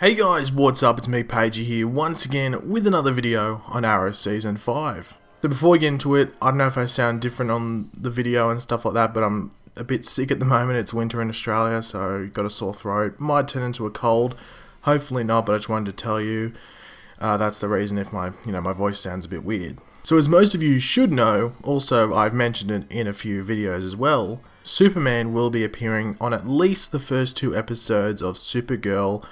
Hey guys, what's up? It's me, Pagey here, once again with another video on Arrow Season 5. So before we get into it, I don't know if I sound different on the video and stuff like that, but I'm a bit sick at the moment. It's winter in Australia, so got a sore throat. Might turn into a cold. Hopefully not, but I just wanted to tell you that's the reason if my voice sounds a bit weird. So as most of you should know, also I've mentioned it in a few videos as well, Superman will be appearing on at least the first 2 episodes of Supergirl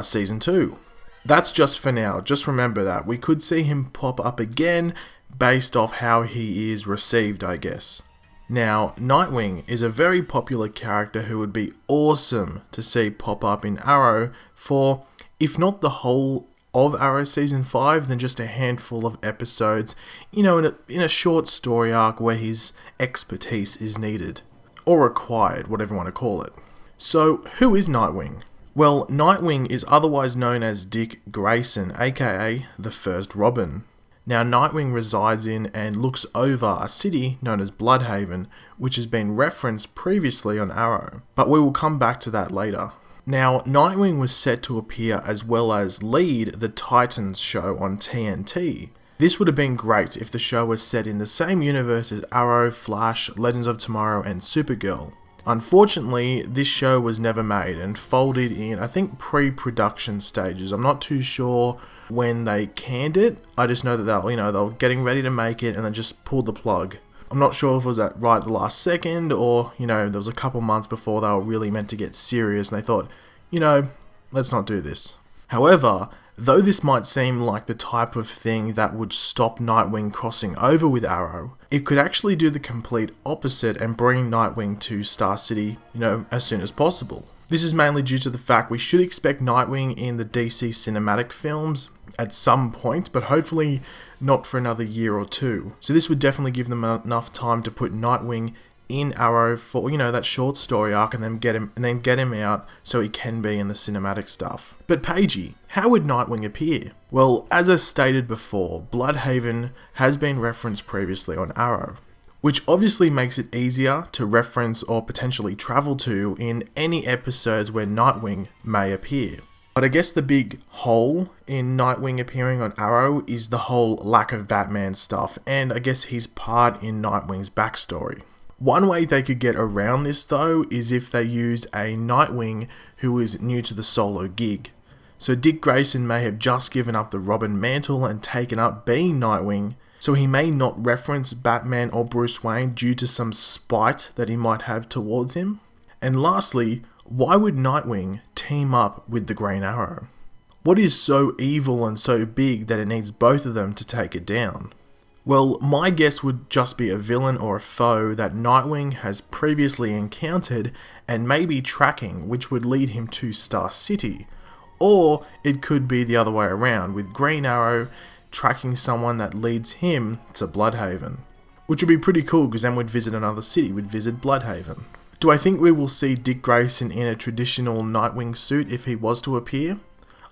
Season 2. That's just for now, just remember that. We could see him pop up again based off how he is received, I guess. Now, Nightwing is a very popular character who would be awesome to see pop up in Arrow for, if not the whole of Arrow Season 5, then just a handful of episodes, in a short story arc where his expertise is needed. Or required, whatever you want to call it. So, who is Nightwing? Well, Nightwing is otherwise known as Dick Grayson, aka the First Robin. Now, Nightwing resides in and looks over a city known as Bloodhaven, which has been referenced previously on Arrow, but we will come back to that later. Now, Nightwing was set to appear as well as lead the Titans show on TNT. This would have been great if the show was set in the same universe as Arrow, Flash, Legends of Tomorrow, and Supergirl. Unfortunately, this show was never made and folded in, I think, pre-production stages. I'm not too sure when they canned it. I just know that they were getting ready to make it and then just pulled the plug. I'm not sure if it was at right the last second or, there was a couple months before they were really meant to get serious and they thought, let's not do this. However, though this might seem like the type of thing that would stop Nightwing crossing over with Arrow, it could actually do the complete opposite and bring Nightwing to Star City, as soon as possible. This is mainly due to the fact we should expect Nightwing in the DC cinematic films at some point, but hopefully not for another year or 2. So this would definitely give them enough time to put Nightwing in Arrow for, that short story arc and then get him out so he can be in the cinematic stuff. But Pagey, how would Nightwing appear? Well, as I stated before, Bloodhaven has been referenced previously on Arrow, which obviously makes it easier to reference or potentially travel to in any episodes where Nightwing may appear. But I guess the big hole in Nightwing appearing on Arrow is the whole lack of Batman stuff, and I guess his part in Nightwing's backstory. One way they could get around this though is if they use a Nightwing who is new to the solo gig. So Dick Grayson may have just given up the Robin mantle and taken up being Nightwing, so he may not reference Batman or Bruce Wayne due to some spite that he might have towards him. And lastly, why would Nightwing team up with the Green Arrow? What is so evil and so big that it needs both of them to take it down? Well, my guess would just be a villain or a foe that Nightwing has previously encountered and may be tracking, which would lead him to Star City. Or it could be the other way around, with Green Arrow tracking someone that leads him to Bloodhaven. Which would be pretty cool because then we'd visit another city, we'd visit Bloodhaven. Do I think we will see Dick Grayson in a traditional Nightwing suit if he was to appear?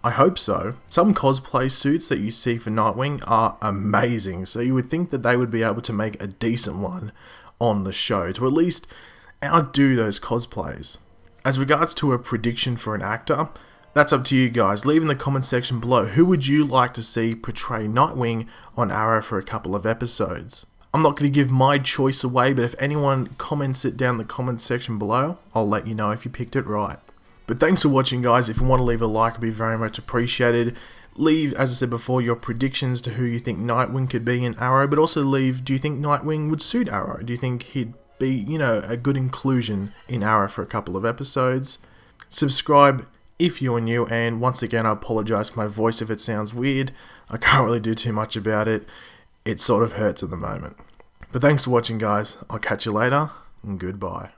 I hope so. Some cosplay suits that you see for Nightwing are amazing, so you would think that they would be able to make a decent one on the show to at least outdo those cosplays. As regards to a prediction for an actor, that's up to you guys. Leave in the comment section below, who would you like to see portray Nightwing on Arrow for a couple of episodes? I'm not going to give my choice away, but if anyone comments it down in the comment section below, I'll let you know if you picked it right. But thanks for watching guys. If you want to leave a like, it'd be very much appreciated. Leave, as I said before, your predictions to who you think Nightwing could be in Arrow, but also leave, do you think Nightwing would suit Arrow? Do you think he'd be, a good inclusion in Arrow for a couple of episodes? Subscribe if you're new, and once again I apologise for my voice if it sounds weird. I can't really do too much about it. It sort of hurts at the moment. But thanks for watching guys. I'll catch you later, and goodbye.